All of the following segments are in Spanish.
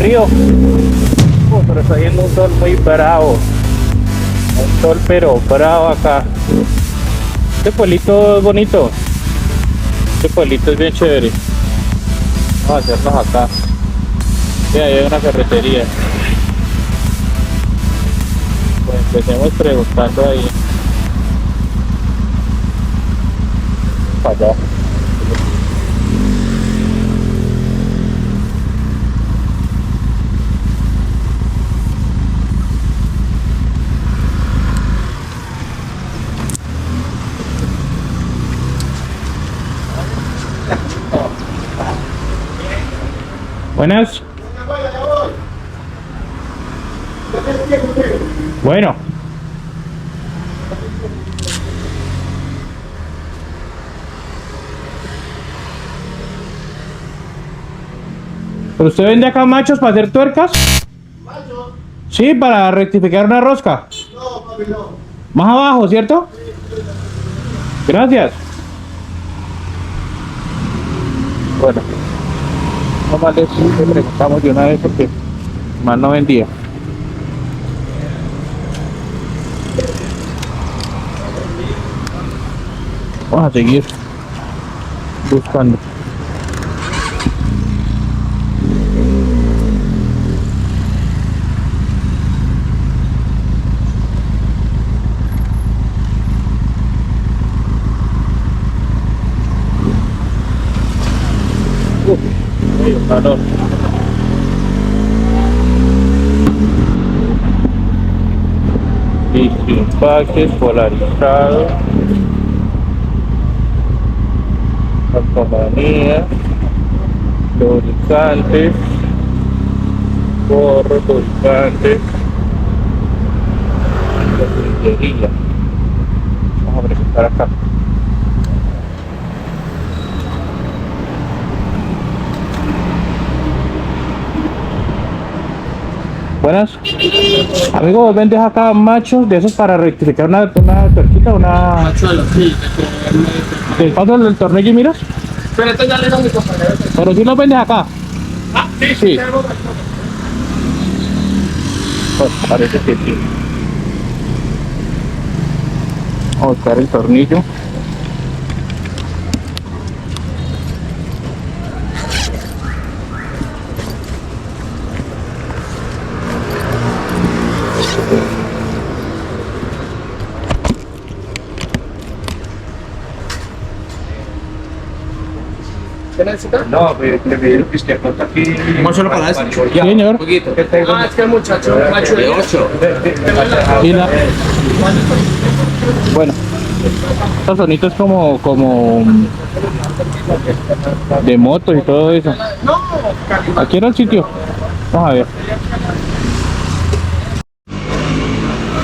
río. Pero está haciendo un sol muy bravo. Un sol pero bravo acá. Este pueblito es bonito. Este pueblito es bien chévere. Vamos a hacernos acá. Sí, ahí hay una ferretería. Pues empecemos preguntando ahí. Para allá. Buenas. Bueno. ¿Pero usted vende acá machos para hacer tuercas? ¿Machos? Sí, para rectificar una rosca. No, papi, no. Más abajo, ¿cierto? Gracias. Bueno. No más le preguntamos de una vez porque más no vendía. Vamos a seguir buscando. Calor. Empaques polarizados, calcomanía, lubricantes, gorros, lubricantes, la vamos a presentar acá. Buenas. Amigo, ¿vos vendes acá machos de esos para rectificar una tuerquita, una... Machuelo, sí. ¿Te paso el tornillo y miras? Pero esto ya le doy a mi compañero. Pero si los vendes acá. Ah, sí, Sí. tenemos. Pues parece que sí. Vamos a buscar el tornillo. ¿Qué necesitas? No, me pidieron que esté acá aquí. ¿Cómo solo para eso? Señor. Poquito. Ah, es que el muchacho macho De 8. Y la... Bueno, estos sonidos como de motos y todo eso. Aquí era el sitio. Vamos a ver.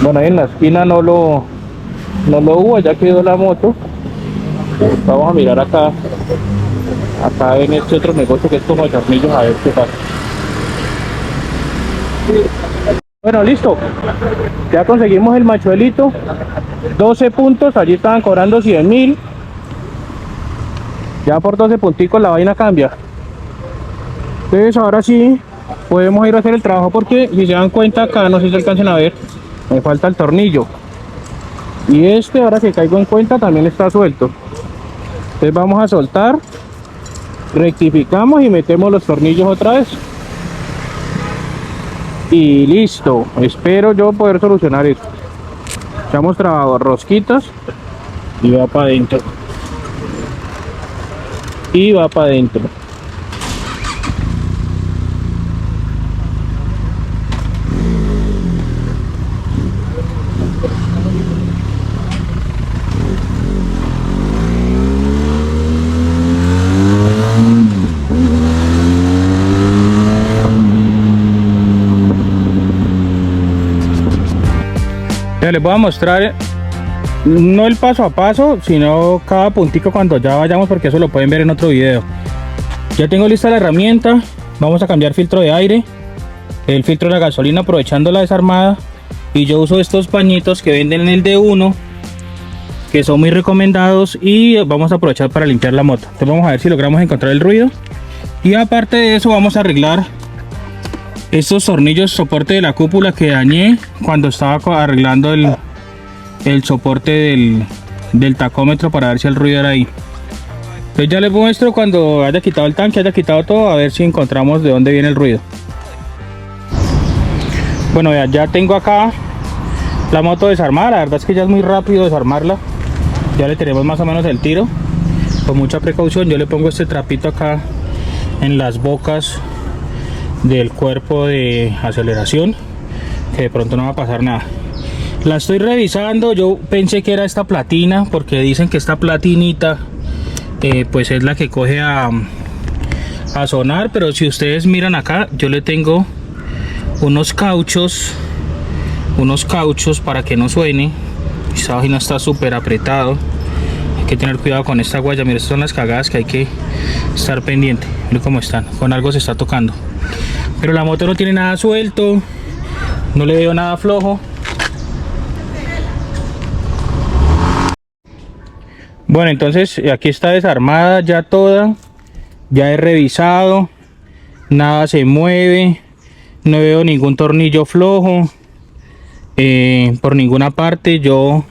Bueno, ahí en la esquina no lo hubo, ya quedó la moto. Vamos a mirar acá en este otro negocio que es como de tornillos, a ver qué pasa. Bueno, listo, ya conseguimos el machuelito, 12 puntos, allí estaban cobrando 100.000. Ya por 12 punticos la vaina cambia. Entonces ahora sí podemos ir a hacer el trabajo, porque si se dan cuenta acá, no sé si se alcancen a ver, me falta el tornillo. Y este, ahora que caigo en cuenta, también está suelto. Entonces vamos a soltar, rectificamos y metemos los tornillos otra vez. Y listo, espero yo poder solucionar esto. Echamos trabajo, rosquitas y va para adentro. Y va para adentro. Ya les voy a mostrar no el paso a paso, sino cada puntico cuando ya vayamos, porque eso lo pueden ver en otro video. Ya tengo lista la herramienta. Vamos a cambiar filtro de aire, el filtro de la gasolina, aprovechando la desarmada. Y yo uso estos pañitos que venden en el D1, que son muy recomendados, y vamos a aprovechar para limpiar la moto. Entonces vamos a ver si logramos encontrar el ruido. Y aparte de eso vamos a arreglar estos tornillos soporte de la cúpula que dañé cuando estaba arreglando el soporte del tacómetro para ver si el ruido era ahí. Entonces ya les muestro cuando haya quitado el tanque, haya quitado todo, a ver si encontramos de dónde viene el ruido. Bueno, ya tengo acá la moto desarmada. La verdad es que ya es muy rápido desarmarla. Ya le tenemos más o menos el tiro. Con mucha precaución yo le pongo este trapito acá en las bocas del cuerpo de aceleración, que de pronto no va a pasar nada. La estoy revisando. Yo pensé que era esta platina, porque dicen que esta platinita pues es la que coge a sonar, pero si ustedes miran acá, yo le tengo unos cauchos para que no suene. Esta vagina está súper apretado, hay que tener cuidado con esta guaya. Miren, estas son las cagadas que hay que estar pendiente. Miren cómo están, con algo se está tocando, pero la moto no tiene nada suelto, no le veo nada flojo. Bueno, entonces aquí está desarmada ya toda, ya he revisado, nada se mueve, no veo ningún tornillo flojo por ninguna parte. Yo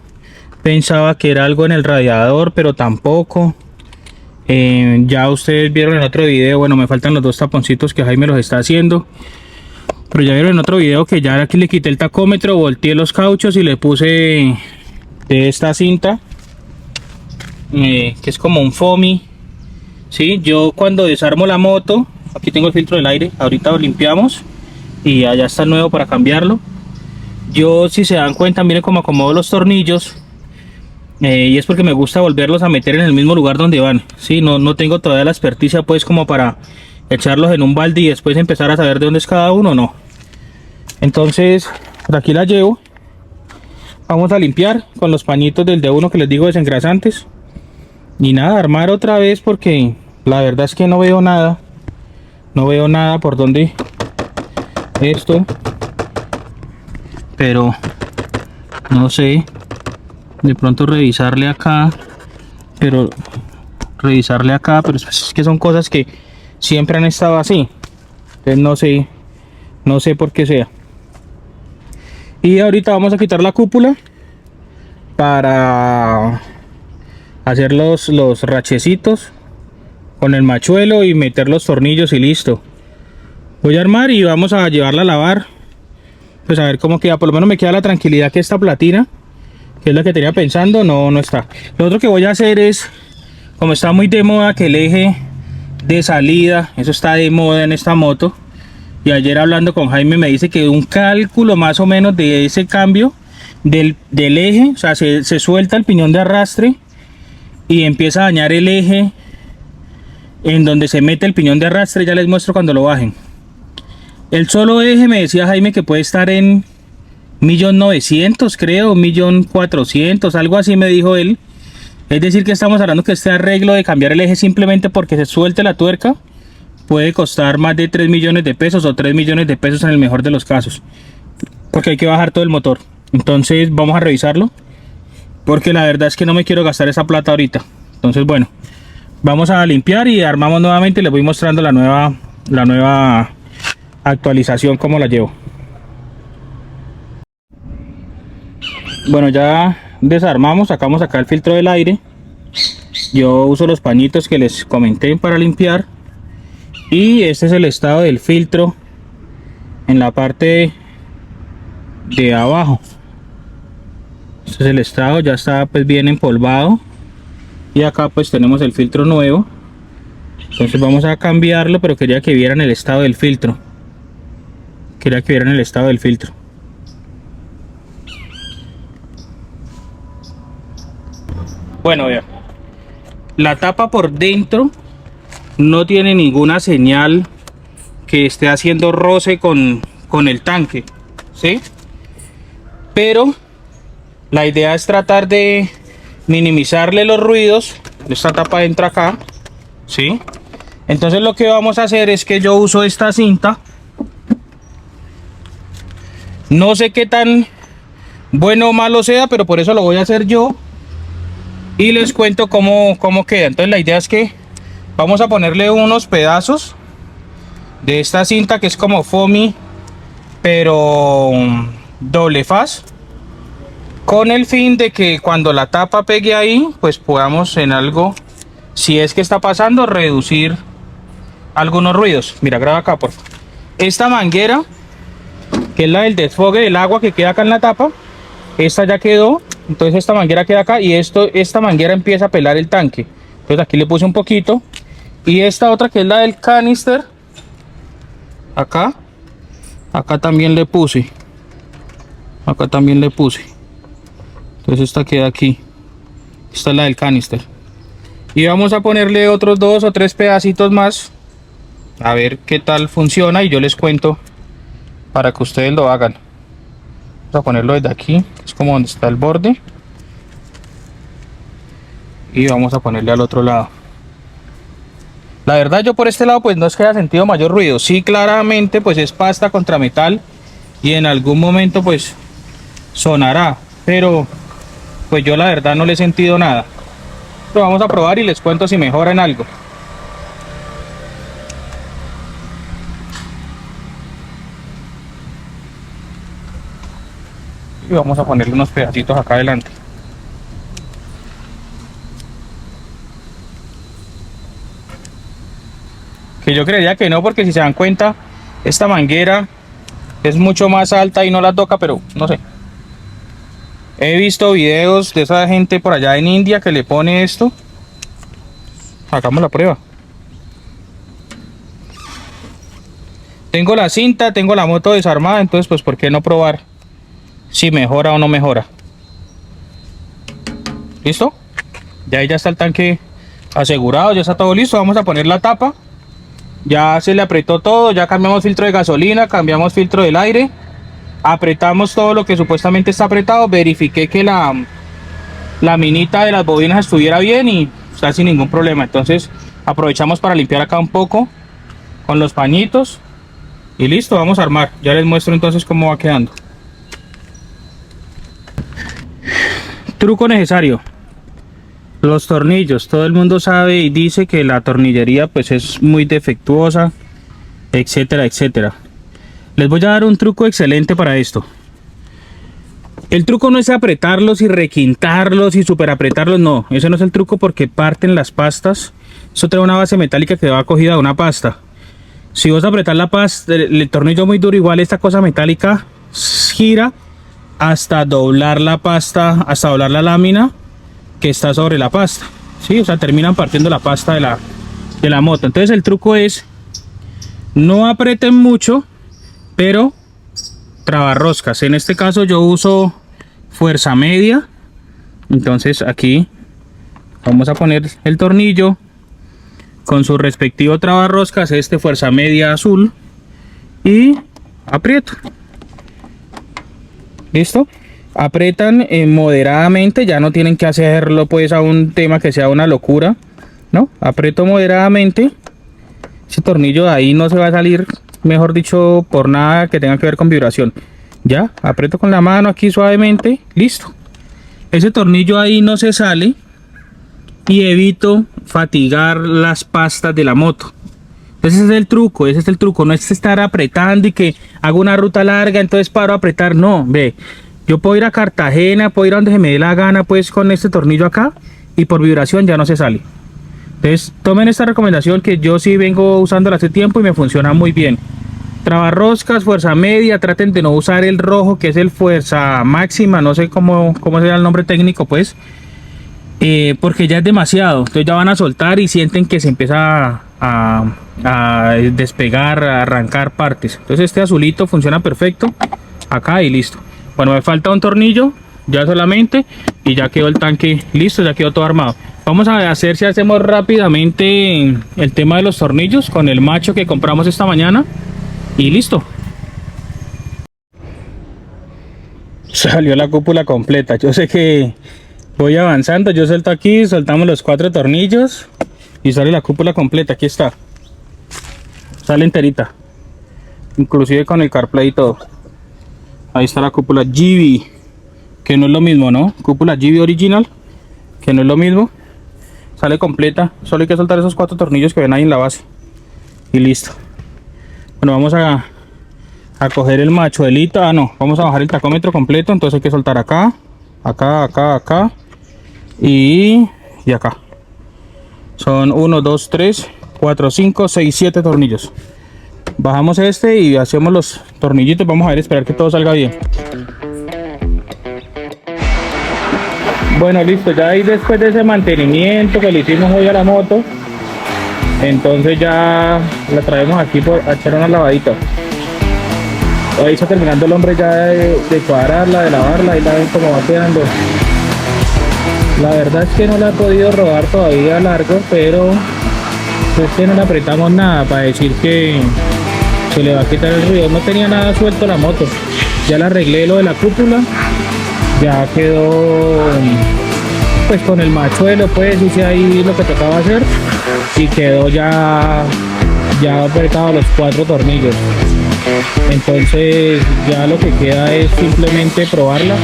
pensaba que era algo en el radiador, pero tampoco. Ya ustedes vieron en otro video, bueno, me faltan los dos taponcitos que Jaime los está haciendo, pero ya vieron en otro video que ya aquí le quité el tacómetro, volteé los cauchos y le puse esta cinta que es como un foamy. Sí, yo cuando desarmo la moto, aquí tengo el filtro del aire, ahorita lo limpiamos y allá está el nuevo para cambiarlo. Yo, si se dan cuenta, miren cómo acomodo los tornillos, y es porque me gusta volverlos a meter en el mismo lugar donde van. Sí, no tengo todavía la experticia pues como para echarlos en un balde y después empezar a saber de dónde es cada uno, no. Entonces por aquí la llevo, vamos a limpiar con los pañitos del D1 que les digo, desengrasantes. Y nada, armar otra vez, porque la verdad es que no veo nada por donde esto, pero no sé, de pronto revisarle acá, pero es que son cosas que siempre han estado así, entonces no sé por qué sea. Y ahorita vamos a quitar la cúpula para hacer los rachecitos con el machuelo y meter los tornillos y listo. Voy a armar y vamos a llevarla a lavar, pues a ver cómo queda. Por lo menos me queda la tranquilidad que esta platina, que es la que tenía pensando, no está. Lo otro que voy a hacer es, como está muy de moda que el eje de salida, eso está de moda en esta moto, y ayer hablando con Jaime me dice que un cálculo más o menos de ese cambio del eje, o sea, se suelta el piñón de arrastre y empieza a dañar el eje en donde se mete el piñón de arrastre. Ya les muestro cuando lo bajen. El solo eje me decía Jaime que puede estar en 1.900.000, creo, 1.400.000, algo así me dijo él. Es decir que estamos hablando que este arreglo de cambiar el eje simplemente porque se suelte la tuerca puede costar más de 3 millones de pesos o 3 millones de pesos en el mejor de los casos, porque hay que bajar todo el motor. Entonces vamos a revisarlo, porque la verdad es que no me quiero gastar esa plata ahorita. Entonces bueno, vamos a limpiar y armamos nuevamente y les voy mostrando la nueva actualización, cómo la llevo. Bueno, ya desarmamos, sacamos acá el filtro del aire. Yo uso los pañitos que les comenté para limpiar, y este es el estado del filtro en la parte de abajo. Este es el estado, ya está pues bien empolvado, y acá pues tenemos el filtro nuevo. Entonces vamos a cambiarlo, pero quería que vieran el estado del filtro. Bueno, vean, la tapa por dentro no tiene ninguna señal que esté haciendo roce con el tanque, ¿sí? Pero la idea es tratar de minimizarle los ruidos. Esta tapa entra acá, ¿sí? Entonces lo que vamos a hacer es que yo uso esta cinta. No sé qué tan bueno o malo sea, pero por eso lo voy a hacer yo y les cuento cómo queda. Entonces la idea es que vamos a ponerle unos pedazos de esta cinta que es como foamy pero doble faz, con el fin de que cuando la tapa pegue ahí, pues podamos en algo, si es que está pasando, reducir algunos ruidos. Mira, graba acá, por favor. Esta manguera, que es la del desfogue del agua que queda acá en la tapa, esta ya quedó. Entonces esta manguera queda acá y esta manguera empieza a pelar el tanque. Entonces aquí le puse un poquito. Y esta otra que es la del canister, acá también le puse. Entonces esta queda aquí. Esta es la del canister. Y vamos a ponerle otros 2 o 3 pedacitos más. A ver qué tal funciona y yo les cuento para que ustedes lo hagan. Vamos a ponerlo desde aquí, es como donde está el borde. Y vamos a ponerle al otro lado. La verdad yo por este lado pues no es que haya sentido mayor ruido. Sí, claramente pues es pasta contra metal y en algún momento pues sonará, pero pues yo la verdad no le he sentido nada. Lo vamos a probar y les cuento si mejora en algo. Y vamos a ponerle unos pedacitos acá adelante. Que yo creería que no, porque si se dan cuenta, esta manguera es mucho más alta y no la toca, pero no sé. He visto videos de esa gente por allá en India que le pone esto. Hagamos la prueba. Tengo la cinta, tengo la moto desarmada, entonces pues ¿por qué no probar si mejora o no mejora? ¿Listo? Ya ahí ya está el tanque asegurado, ya está todo listo. Vamos a poner la tapa. Ya se le apretó todo, ya cambiamos filtro de gasolina, cambiamos filtro del aire, apretamos todo lo que supuestamente está apretado, verifiqué que la minita de las bobinas estuviera bien y está sin ningún problema. Entonces aprovechamos para limpiar acá un poco con los pañitos y listo, vamos a armar. Ya les muestro entonces cómo va quedando. Truco necesario: los tornillos. Todo el mundo sabe y dice que la tornillería pues es muy defectuosa, etcétera, etcétera. Les voy a dar un truco excelente para esto. El truco no es apretarlos y requintarlos y super apretarlos, no. Ese no es el truco, porque parten las pastas. Eso trae una base metálica que va cogida a una pasta. Si vos apretar la pasta, el tornillo muy duro, igual esta cosa metálica gira hasta doblar la pasta, hasta doblar la lámina que está sobre la pasta, ¿sí? O sea, terminan partiendo la pasta de la moto. Entonces el truco es: no aprieten mucho, pero trabarroscas. En este caso yo uso fuerza media. Entonces aquí vamos a poner el tornillo con su respectivo trabarroscas, fuerza media azul, y aprieto. ¿Listo? Apretan moderadamente, ya no tienen que hacerlo pues a un tema que sea una locura, ¿no? Aprieto moderadamente. Ese tornillo de ahí no se va a salir, mejor dicho, por nada que tenga que ver con vibración. Ya, aprieto con la mano aquí suavemente, listo. Ese tornillo ahí no se sale y evito fatigar las pastas de la moto. Ese es el truco, no es estar apretando y que hago una ruta larga, entonces paro a apretar, no, ve. Yo puedo ir a Cartagena, puedo ir a donde se me dé la gana pues con este tornillo acá y por vibración ya no se sale. Entonces tomen esta recomendación, que yo sí vengo usándola hace tiempo y me funciona muy bien. Trabarroscas, fuerza media, traten de no usar el rojo que es el fuerza máxima, no sé cómo será el nombre técnico pues, porque ya es demasiado, entonces ya van a soltar y sienten que se empieza a despegar, a arrancar partes. Entonces este azulito funciona perfecto acá y listo. Bueno, me falta un tornillo ya solamente y ya quedó el tanque listo, ya quedó todo armado. Vamos a hacer, si hacemos rápidamente el tema de los tornillos con el macho que compramos esta mañana y listo. Salió la cúpula completa. Yo sé que voy avanzando, yo suelto aquí, soltamos los 4 tornillos y sale la cúpula completa. Aquí está, sale enterita, inclusive con el CarPlay y todo. Ahí está la cúpula GB, que no es lo mismo, ¿no? Cúpula GB original, que no es lo mismo. Sale completa, solo hay que soltar esos 4 tornillos que ven ahí en la base y listo. Bueno, vamos a a coger el machuelito. Ah, no, vamos a bajar el tacómetro completo, entonces hay que soltar acá, acá y acá. Son 1, 2, 3, 4, 5, 6, 7 tornillos. Bajamos este y hacemos los tornillitos. Vamos a ver, esperar que todo salga bien. Bueno, listo, ya ahí después de ese mantenimiento que le hicimos hoy a la moto, entonces ya la traemos aquí a echar una lavadita. Ahí está terminando el hombre ya de cuadrarla, de lavarla, y la ven cómo va quedando. La verdad es que no la he podido rodar todavía largo, pero es que no le apretamos nada para decir que se le va a quitar el ruido. No tenía nada suelto la moto, ya la arreglé lo de la cúpula, ya quedó pues con el machuelo, pues hice ahí lo que tocaba hacer y quedó ya apretado los 4 tornillos. Entonces ya lo que queda es simplemente probarla,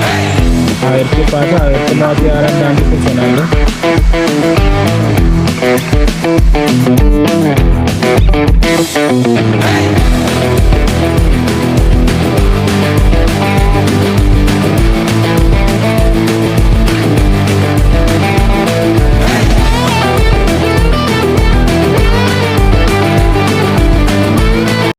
a ver qué pasa, a ver cómo va a quedar andando y funcionando.